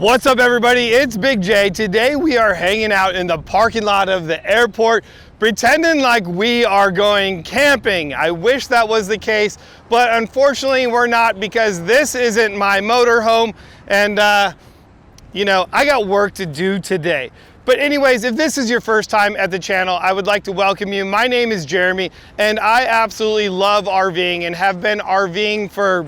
What's up everybody, it's Big J. Today we are hanging out in the parking lot of the airport pretending like we are going camping. I wish that was the case, but unfortunately we're not because this isn't my motorhome and you know, I got work to do today. But anyways, if this is your first time at the channel, I would like to welcome you. My name is Jeremy and I absolutely love RVing and have been RVing for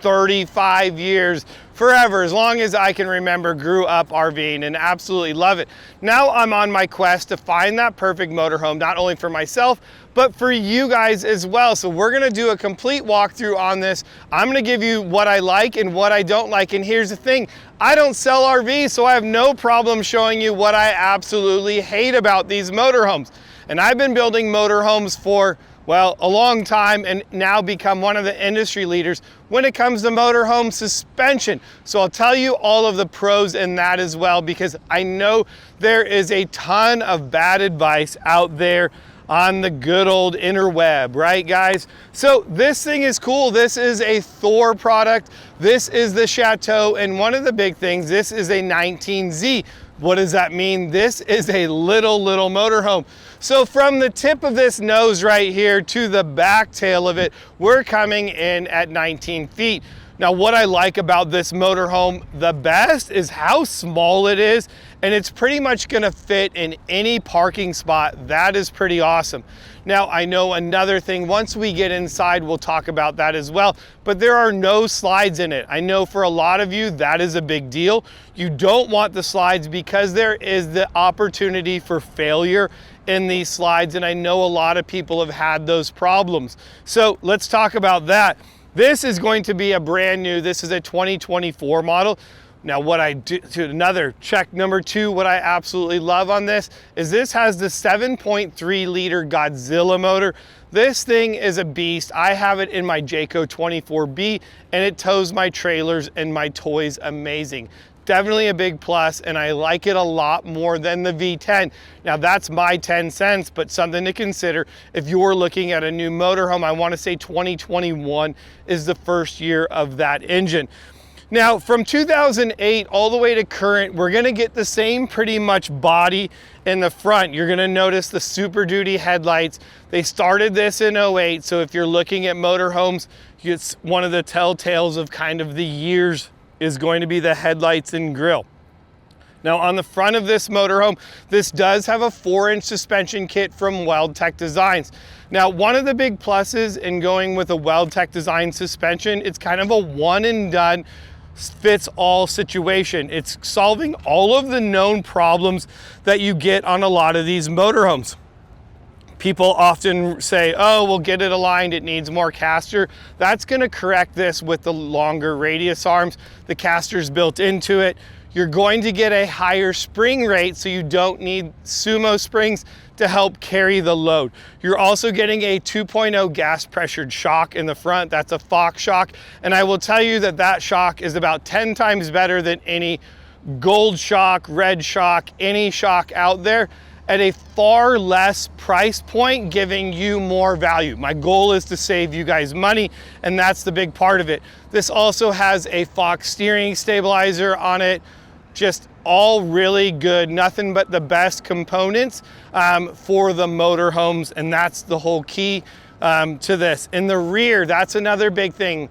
35 years, forever, as long as I can remember. Grew up RVing and absolutely love it. Now I'm on my quest to find that perfect motorhome, not only for myself, but for you guys as well. So we're gonna do a complete walkthrough on this. I'm gonna give you what I like and what I don't like. And here's the thing, I don't sell RVs, so I have no problem showing you what I absolutely hate about these motorhomes. And I've been building motorhomes for, well, a long time and now become one of the industry leaders when it comes to motorhome suspension. So I'll tell you all of the pros in that as well, because I know there is a ton of bad advice out there on the good old interweb, right guys? So this thing is cool. This is a Thor product. This is the Chateau, and one of the big things, this is a 19Z. What does that mean? This is a little motorhome. So from the tip of this nose right here to the back tail of it, we're coming in at 19 feet. Now, what I like about this motorhome the best is how small it is, and it's pretty much gonna fit in any parking spot. That is pretty awesome. Now, I know another thing, once we get inside, we'll talk about that as well, but there are no slides in it. I know for a lot of you, that is a big deal. You don't want the slides because there is the opportunity for failure in these slides, and I know a lot of people have had those problems. So let's talk about that. This is going to be a brand new, this is a 2024 model. Now what I do, to another check number two, what I absolutely love on this is this has the 7.3 liter Godzilla motor. This thing is a beast. I have it in my Jayco 24B and it tows my trailers and my toys amazing. Definitely a big plus, and I like it a lot more than the V10. Now that's my 10 cents, but something to consider if you're looking at a new motorhome. I wanna say 2021 is the first year of that engine. Now from 2008 all the way to current, we're gonna get the same pretty much body in the front. You're gonna notice the Super Duty headlights. They started this in 08, so if you're looking at motorhomes, it's one of the telltales of kind of the years is going to be the headlights and grille. Now on the front of this motorhome, this does have a 4-inch suspension kit from WeldTec Designs. Now one of the big pluses in going with a WeldTec Design suspension, it's kind of a one and done, fits all situation. It's solving all of the known problems that you get on a lot of these motorhomes. People often say, oh, we'll get it aligned, it needs more caster. That's gonna correct this with the longer radius arms. The caster's built into it. You're going to get a higher spring rate, so you don't need sumo springs to help carry the load. You're also getting a 2.0 gas pressured shock in the front. That's a Fox shock. And I will tell you that that shock is about 10 times better than any gold shock, red shock, any shock out there, at a far less price point, giving you more value. My goal is to save you guys money, and that's the big part of it. This also has a Fox steering stabilizer on it. Just all really good, nothing but the best components for the motorhomes, and that's the whole key to this. In the rear, that's another big thing.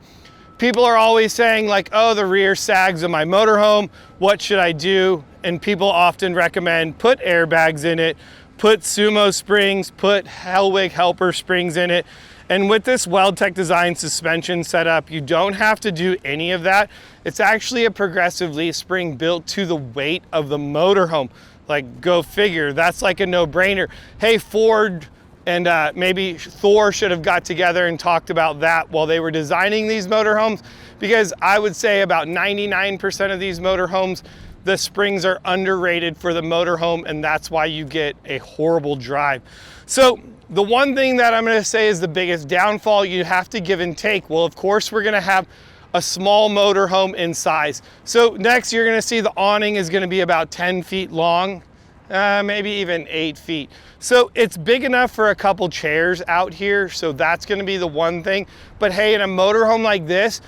People are always saying like, oh, the rear sags of my motorhome, what should I do? And people often recommend put airbags in it, put sumo springs, put Hellwig helper springs in it. And with this WeldTec Design suspension setup, you don't have to do any of that. It's actually a progressive leaf spring built to the weight of the motorhome. Like, go figure, that's like a no-brainer. Hey, Ford and maybe Thor should have got together and talked about that while they were designing these motorhomes, because I would say about 99% of these motorhomes, the springs are underrated for the motorhome, and that's why you get a horrible drive. So the one thing that I'm gonna say is the biggest downfall, you have to give and take. Well, of course, we're gonna have a small motorhome in size. So next you're gonna see the awning is gonna be about 10 feet long, maybe even 8 feet. So it's big enough for a couple chairs out here, so that's gonna be the one thing. But hey, in a motorhome like this,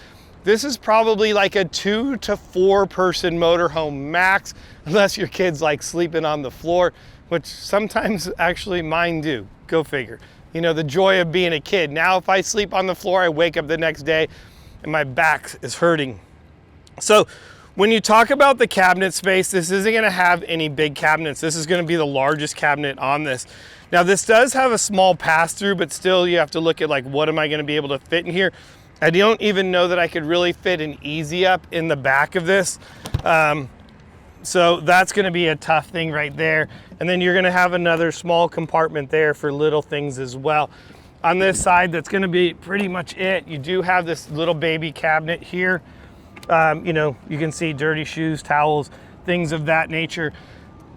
This is probably like a 2 to 4 person motorhome max, unless your kids like sleeping on the floor, which sometimes actually mine do. Go figure. You know, the joy of being a kid. Now, if I sleep on the floor, I wake up the next day and my back is hurting. So when you talk about the cabinet space, this isn't gonna have any big cabinets. This is gonna be the largest cabinet on this. Now, this does have a small pass-through, but still you have to look at like, what am I gonna be able to fit in here? I don't even know that I could really fit an easy up in the back of this. So that's gonna be a tough thing right there. And then you're gonna have another small compartment there for little things as well. On this side, that's gonna be pretty much it. You do have this little baby cabinet here. You know, you can see dirty shoes, towels, things of that nature.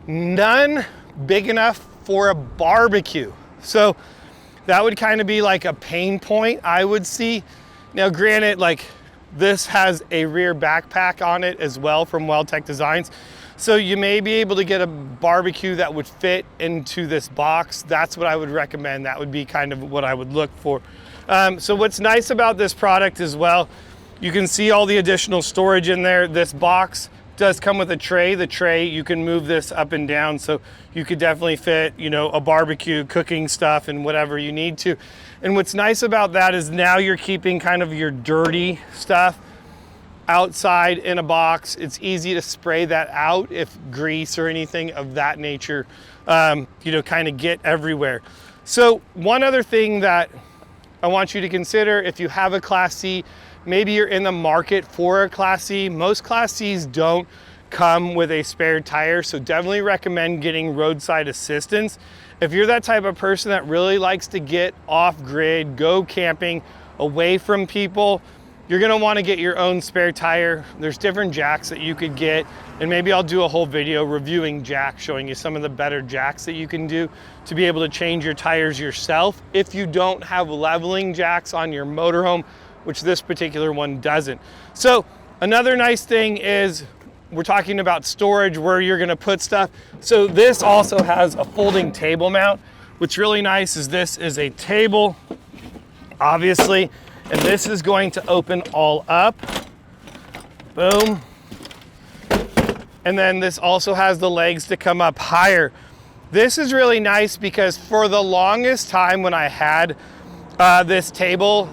None big enough for a barbecue. So that would kind of be like a pain point I would see. Now, granted, like this has a rear backpack on it as well from WeldTec Designs. So you may be able to get a barbecue that would fit into this box. That's what I would recommend. That would be kind of what I would look for. So what's nice about this product as well, you can see all the additional storage in there. This box does come with a tray. The tray, you can move this up and down, so you could definitely fit, you know, a barbecue, cooking stuff, and whatever you need to. And what's nice about that is now you're keeping kind of your dirty stuff outside in a box. It's easy to spray that out if grease or anything of that nature, you know, kind of get everywhere. So one other thing that I want you to consider, if you have a Class C, maybe you're in the market for a Class C. Most Class Cs don't come with a spare tire, so definitely recommend getting roadside assistance. If you're that type of person that really likes to get off grid, go camping, away from people, you're gonna wanna get your own spare tire. There's different jacks that you could get, and maybe I'll do a whole video reviewing jacks, showing you some of the better jacks that you can do to be able to change your tires yourself if you don't have leveling jacks on your motorhome, which this particular one doesn't. So another nice thing is we're talking about storage, where you're gonna put stuff. So this also has a folding table mount. What's really nice is this is a table, obviously, and this is going to open all up. Boom. And then this also has the legs to come up higher. This is really nice because for the longest time when I had this table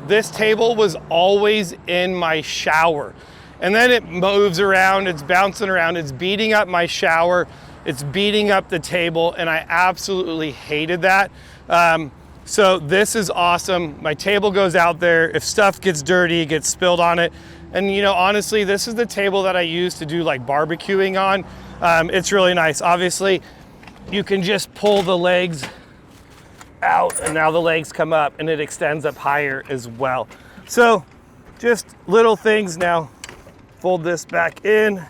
was always in my shower. And then it moves around, it's bouncing around, it's beating up my shower, it's beating up the table, and I absolutely hated that. So this is awesome. My table goes out there. If stuff gets dirty, it gets spilled on it. And you know, honestly, this is the table that I use to do like barbecuing on. It's really nice. Obviously, you can just pull the legs out, and now the legs come up and it extends up higher as well. So just little things. Now fold this back in.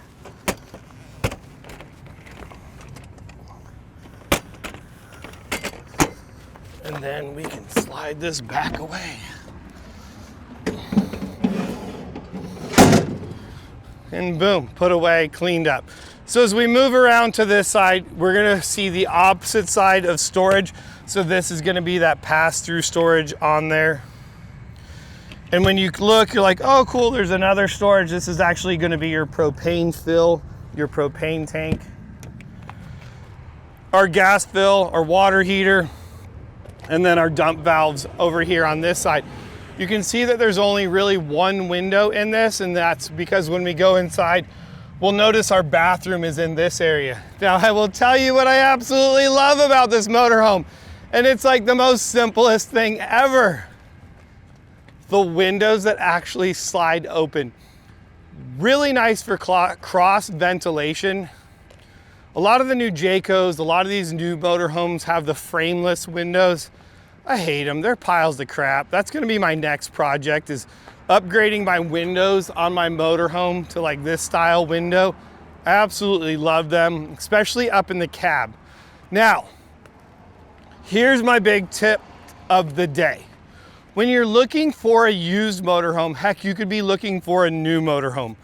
And then we can slide this back away. And boom, put away, cleaned up. So as we move around to this side, we're gonna see the opposite side of storage. So this is gonna be that pass-through storage on there. And when you look, you're like, oh cool, there's another storage. This is actually gonna be your propane fill, your propane tank. Our gas fill, our water heater, and then our dump valves over here on this side. You can see that there's only really one window in this, and that's because when we go inside, we'll notice our bathroom is in this area. Now, I will tell you what I absolutely love about this motorhome, and it's like the most simplest thing ever. The windows that actually slide open. Really nice for cross ventilation. A lot of the new Jaycos, a lot of these new motorhomes have the frameless windows. I hate them, they're piles of crap. That's gonna be my next project, is upgrading my windows on my motorhome to like this style window. I absolutely love them, especially up in the cab. Now, here's my big tip of the day. When you're looking for a used motorhome, heck, you could be looking for a new motorhome.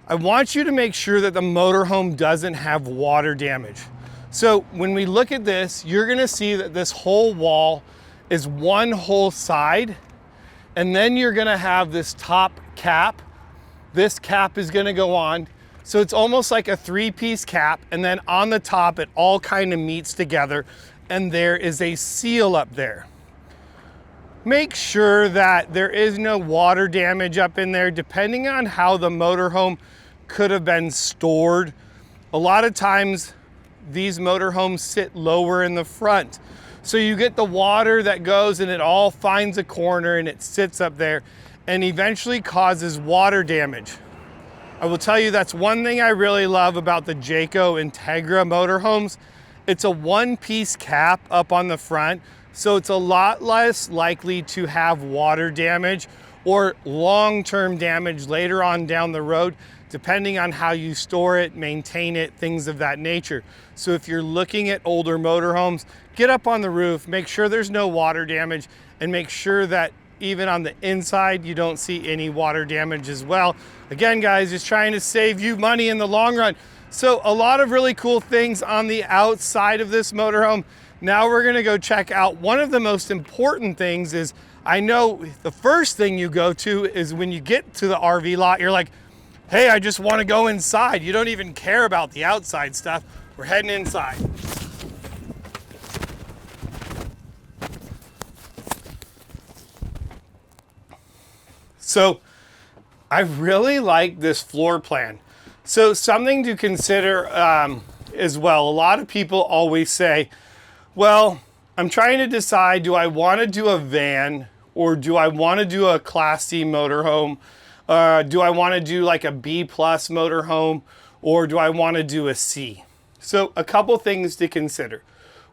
I want you to make sure that the motorhome doesn't have water damage. So when we look at this, you're gonna see that this whole wall is one whole side, and then you're gonna have this top cap this cap is gonna go on. So it's almost like a 3-piece cap, and then on the top, it all kind of meets together, and there is a seal up there. Make sure that there is no water damage up in there, depending on how the motorhome could have been stored. A lot of times, these motorhomes sit lower in the front. So you get the water that goes and it all finds a corner and it sits up there and eventually causes water damage. I will tell you, that's one thing I really love about the Jayco Integra motorhomes. It's a 1-piece cap up on the front, so it's a lot less likely to have water damage or long-term damage later on down the road, depending on how you store it, maintain it, things of that nature. So if you're looking at older motorhomes, get up on the roof, make sure there's no water damage, and make sure that even on the inside, you don't see any water damage as well. Again, guys, just trying to save you money in the long run. So a lot of really cool things on the outside of this motorhome. Now we're gonna go check out one of the most important things. Is I know the first thing you go to is when you get to the RV lot, you're like, hey, I just wanna go inside. You don't even care about the outside stuff. We're heading inside. So I really like this floor plan. So something to consider as well. A lot of people always say, well, I'm trying to decide, do I want to do a van or do I want to do a Class C motorhome? Do I want to do like a B+ motorhome, or do I want to do a C? So a couple things to consider.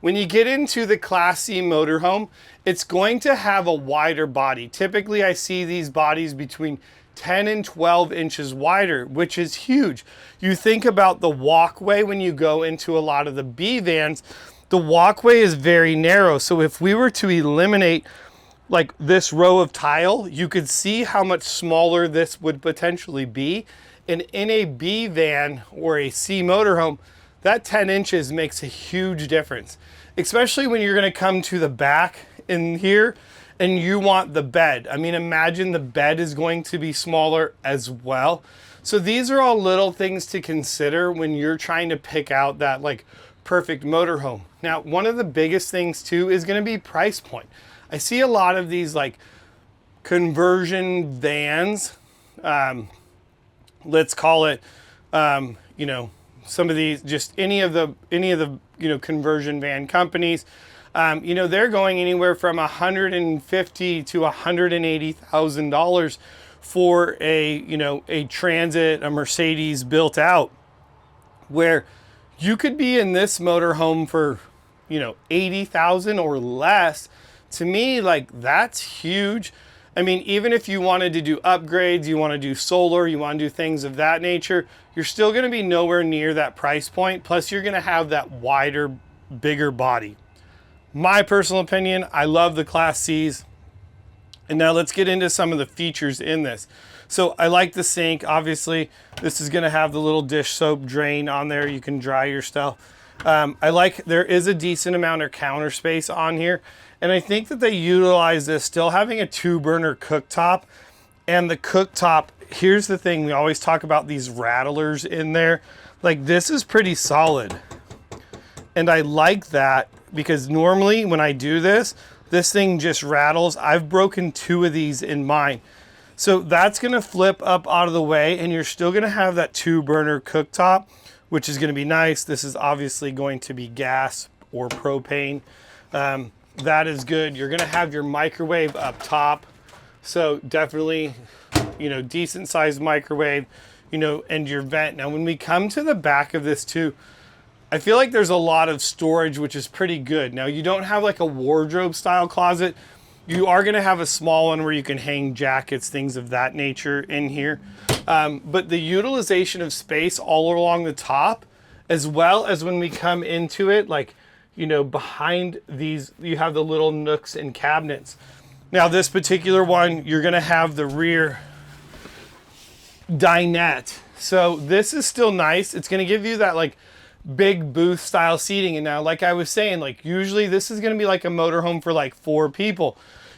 When you get into the Class C motorhome, it's going to have a wider body. Typically, I see these bodies between 10 and 12 inches wider, which is huge. You think about the walkway when you go into a lot of the B vans, the walkway is very narrow. So if we were to eliminate like this row of tile, you could see how much smaller this would potentially be. And in a B van or a C motorhome, that 10 inches makes a huge difference, especially when you're gonna come to the back in here and you want the bed. I mean, imagine the bed is going to be smaller as well. So these are all little things to consider when you're trying to pick out that like perfect motorhome. Now, one of the biggest things too is gonna be price point. I see a lot of these like conversion vans, let's call it, you know, some of these, just any of the you know, conversion van companies, you know, they're going anywhere from $150,000 to $180,000 for a, you know, a Transit, a Mercedes built out, where you could be in this motorhome for, you know, $80,000 or less. To me, like, that's huge. I mean, even if you wanted to do upgrades, you want to do solar, you want to do things of that nature, you're still going to be nowhere near that price point. Plus, you're going to have that wider, bigger body. My personal opinion, I love the Class Cs. And now let's get into some of the features in this. So I like the sink. Obviously, this is going to have the little dish soap drain on there. You can dry your stuff. I like, there is a decent amount of counter space on here. And I think that they utilize this still having a 2-burner cooktop. And the cooktop, here's the thing, we always talk about these rattlers in there. Like, this is pretty solid. And I like that because normally when I do this, this thing just rattles. I've broken 2 of these in mine. So that's gonna flip up out of the way and you're still gonna have that 2-burner cooktop, which is gonna be nice. This is obviously going to be gas or propane. That is good. You're gonna have your microwave up top. So definitely, you know, decent sized microwave, you know, and your vent. Now, when we come to the back of this too, I feel like there's a lot of storage, which is pretty good. Now, you don't have like a wardrobe style closet. You are gonna have a small one where you can hang jackets, things of that nature in here. But the utilization of space all along the top, as well as when we come into it, like, you know, behind these, you have the little nooks and cabinets. Now, this particular one, you're gonna have the rear dinette. So this is still nice. It's gonna give you that like big booth style seating. And now, like I was saying, like usually this is gonna be like a motorhome for like 4 people.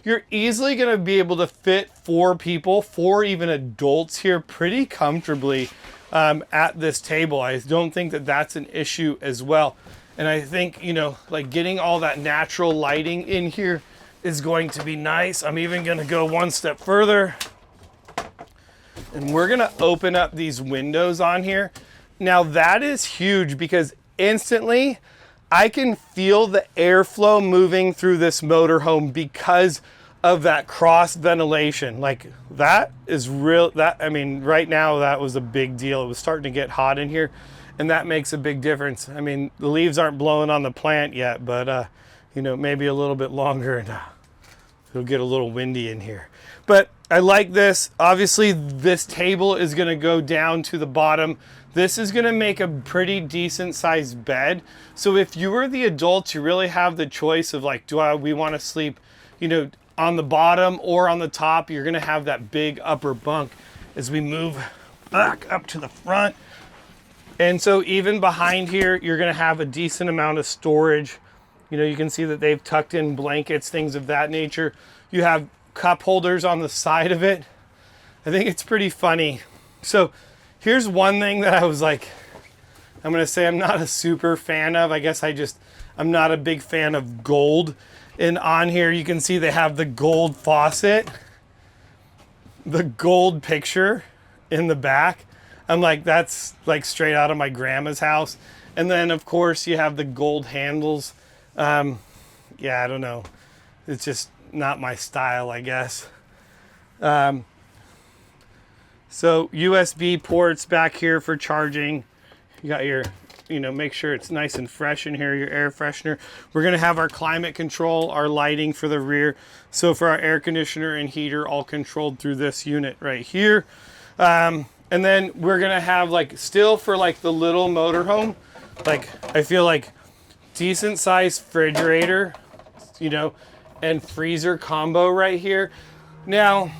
you're easily going to be able to fit 4 people, 4 even adults here pretty comfortably at this table. I don't think that that's an issue as well. And I think, you know, like getting all that natural lighting in here is going to be nice. I'm even going to go one step further. And we're going to open up these windows on here. Now that is huge because instantly I can feel the airflow moving through this motorhome because of that cross ventilation. Like that is real. I mean, right now that was a big deal. It was starting to get hot in here, and that makes a big difference. I mean, the leaves aren't blowing on the plant yet, but you know, maybe a little bit longer and it'll get a little windy in here. But I like this. Obviously, this table is going to go down to the bottom. This is going to make a pretty decent sized bed. So if you were the adult, you really have the choice of like, we want to sleep, you know, on the bottom or on the top. You're going to have that big upper bunk as we move back up to the front. And so even behind here, you're going to have a decent amount of storage. You know, you can see that they've tucked in blankets, things of that nature. You have cup holders on the side of it. I think it's pretty funny. So here's one thing that I was like, I'm going to say I'm not a super fan of. I guess I'm not a big fan of gold. And on here, you can see they have the gold faucet, the gold picture in the back. I'm like, that's like straight out of my grandma's house. And then of course you have the gold handles. Yeah, I don't know. It's just not my style, I guess. So USB ports back here for charging. You got your, you know, make sure it's nice and fresh in here, your air freshener. We're gonna have our climate control, our lighting for the rear. So for our air conditioner and heater, all controlled through this unit right here. And then we're gonna have like, still for like the little motorhome, like I feel like decent sized refrigerator, you know, and freezer combo right here. Now,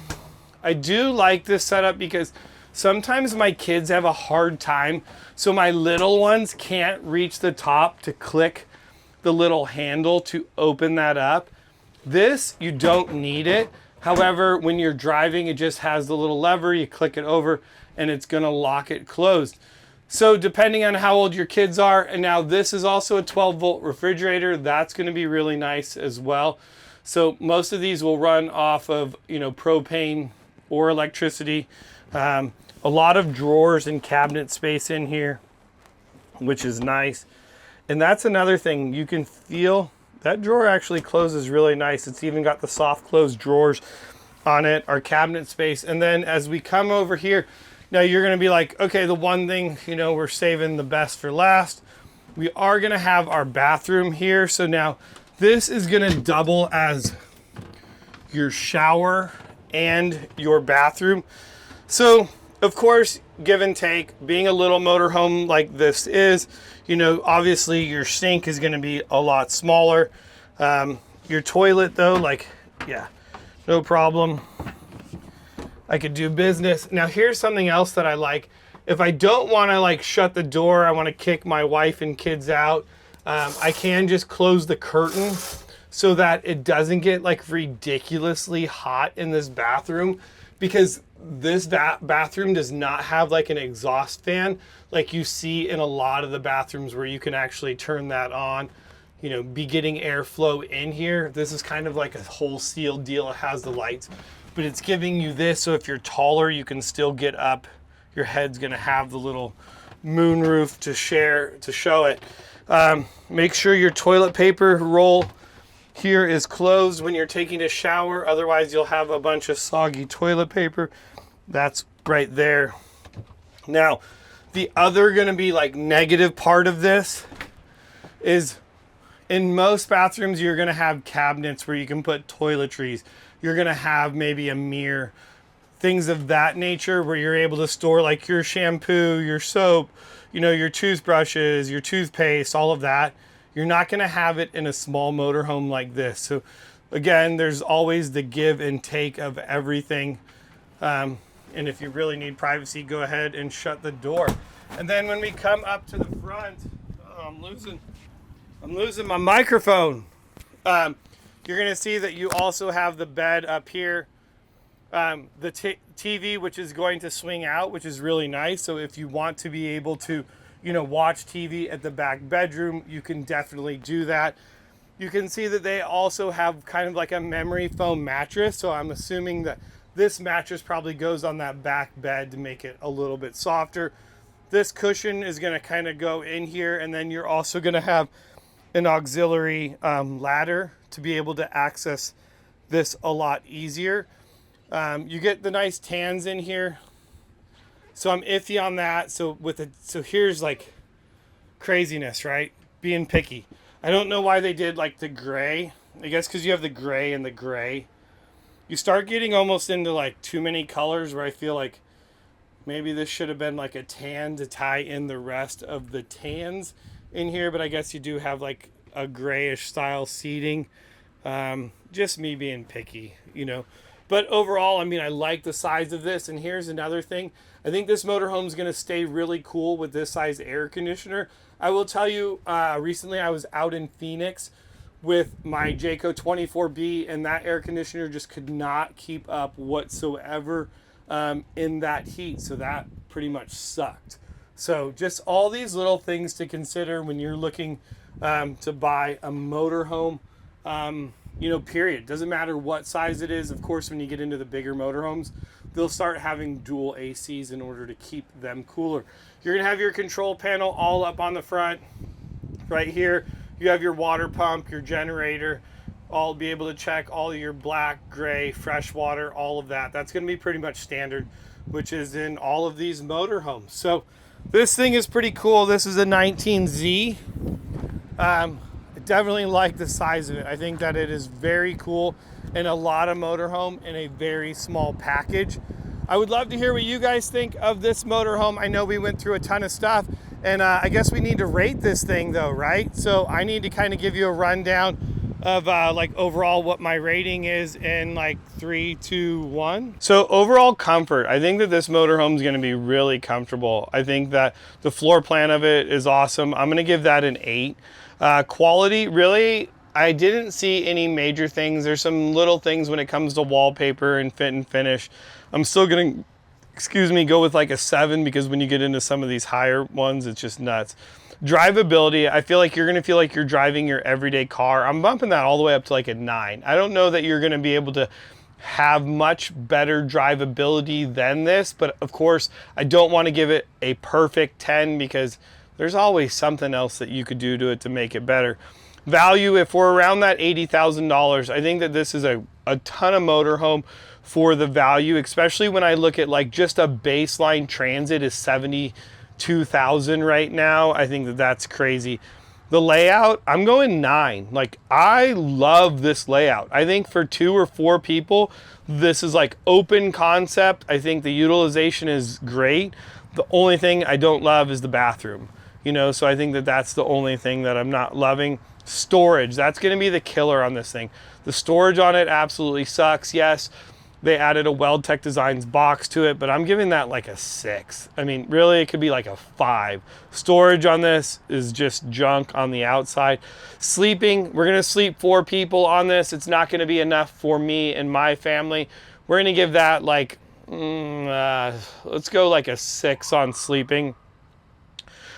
I do like this setup because sometimes my kids have a hard time. So my little ones can't reach the top to click the little handle to open that up. This, you don't need it. However, when you're driving, it just has the little lever, you click it over and it's gonna lock it closed. So depending on how old your kids are, and now this is also a 12-volt refrigerator, that's gonna be really nice as well. So most of these will run off of, you know, propane or electricity. A lot of drawers and cabinet space in here, which is nice. And that's another thing, you can feel that drawer actually closes really nice. It's even got the soft close drawers on it, our cabinet space. And then as we come over here, now you're gonna be like, okay, the one thing, you know, we're saving the best for last. We are gonna have our bathroom here. So now this is gonna double as your shower and your bathroom. So of course, give and take, being a little motorhome like this is, you know, obviously your sink is gonna be a lot smaller. Your toilet though, like, yeah, no problem. I could do business. Now here's something else that I like. If I don't wanna like shut the door, I wanna kick my wife and kids out, I can just close the curtain so that it doesn't get like ridiculously hot in this bathroom, because this bathroom does not have like an exhaust fan like you see in a lot of the bathrooms where you can actually turn that on, you know, be getting airflow in here. This is kind of like a whole sealed deal. It has the lights, but it's giving you this, so if you're taller, you can still get up. Your head's gonna have the little moon roof to show it. Make sure your toilet paper roll here is closed when you're taking a shower, otherwise you'll have a bunch of soggy toilet paper. That's right there. Now, the other gonna be like negative part of this is in most bathrooms, you're gonna have cabinets where you can put toiletries. You're gonna have maybe a mirror, things of that nature where you're able to store like your shampoo, your soap, you know, your toothbrushes, your toothpaste, all of that. You're not gonna have it in a small motorhome like this. So again, there's always the give and take of everything. And if you really need privacy, go ahead and shut the door. And then when we come up to the front, I'm losing my microphone. You're gonna see that you also have the bed up here. The TV, which is going to swing out, which is really nice. So if you want to be able to, you know, watch TV at the back bedroom, you can definitely do that. You can see that they also have kind of like a memory foam mattress. So I'm assuming that this mattress probably goes on that back bed to make it a little bit softer. This cushion is going to kind of go in here, and then you're also going to have an auxiliary ladder to be able to access this a lot easier. You get the nice tans in here, so I'm iffy on that. So here's like craziness, right? Being picky. I don't know why they did like the gray. I guess because you have the gray and the gray. You start getting almost into like too many colors where I feel like maybe this should have been like a tan to tie in the rest of the tans in here. But I guess you do have like a grayish style seating. Just me being picky, you know. But overall, I mean, I like the size of this. And here's another thing. I think this motorhome is going to stay really cool with this size air conditioner. I will tell you, recently I was out in Phoenix with my Jayco 24B, and that air conditioner just could not keep up whatsoever in that heat. So that pretty much sucked. So just all these little things to consider when you're looking to buy a motorhome. You know, period. Doesn't matter what size it is. Of course, when you get into the bigger motorhomes, they'll start having dual ACs in order to keep them cooler. You're going to have your control panel all up on the front. Right here, you have your water pump, your generator. I'll be able to check all your black, gray, fresh water, all of that. That's going to be pretty much standard, which is in all of these motorhomes. So this thing is pretty cool. This is a 19Z. I definitely like the size of it. I think that it is very cool in a lot of motorhome in a very small package. I would love to hear what you guys think of this motorhome. I know we went through a ton of stuff, and I guess we need to rate this thing though, right? So I need to kind of give you a rundown of like overall what my rating is in like 3, 2, 1. So overall comfort, I think that this motorhome is going to be really comfortable. I think that the floor plan of it is awesome. I'm going to give that an 8. Quality, really, I didn't see any major things. There's some little things when it comes to wallpaper and fit and finish. I'm still gonna, go with like a 7, because when you get into some of these higher ones, it's just nuts. Drivability, I feel like you're gonna feel like you're driving your everyday car. I'm bumping that all the way up to like a 9. I don't know that you're gonna be able to have much better drivability than this, but of course, I don't wanna give it a perfect 10 because there's always something else that you could do to it to make it better. Value, if we're around that $80,000, I think that this is a ton of motorhome for the value, especially when I look at like just a baseline Transit is $72,000 right now. I think that that's crazy. The layout, I'm going 9. Like, I love this layout. I think for 2 or 4 people, this is like open concept. I think the utilization is great. The only thing I don't love is the bathroom, you know, so I think that that's the only thing that I'm not loving. Storage, that's going to be the killer on this thing. The storage on it absolutely sucks. Yes, they added a WeldTec Designs box to it, but I'm giving that like a 6. I mean, really, it could be like a 5. Storage on this is just junk on the outside. Sleeping, we're going to sleep 4 people on this. It's not going to be enough for me and my family. We're going to give that like, let's go like a 6 on sleeping.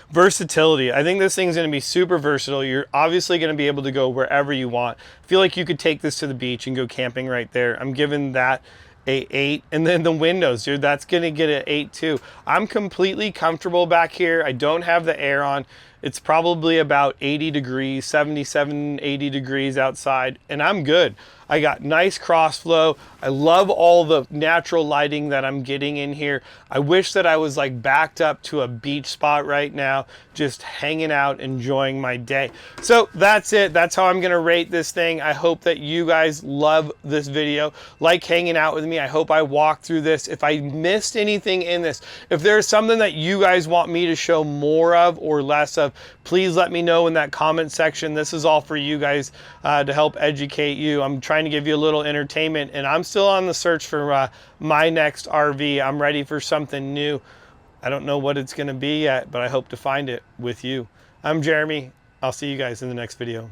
Versatility, I think this thing's going to be super versatile. You're obviously going to be able to go wherever you want. I feel like you could take this to the beach and go camping right there. I'm giving that a 8. And then the windows, dude, that's going to get an 8 too. I'm completely comfortable back here. I don't have the air on. It's probably about 80 degrees, 77, 80 degrees outside, and I'm good. I got nice cross flow. I love all the natural lighting that I'm getting in here. I wish that I was like backed up to a beach spot right now, just hanging out, enjoying my day. So that's it. That's how I'm gonna rate this thing. I hope that you guys love this video, like hanging out with me. I hope I walked through this. If I missed anything in this, if there's something that you guys want me to show more of or less of, please let me know in that comment section. This is all for you guys to help educate you. I'm trying to give you a little entertainment, and I'm still on the search for my next RV. I'm ready for something new. I don't know what it's going to be yet, but I hope to find it with you. I'm Jeremy. I'll see you guys in the next video.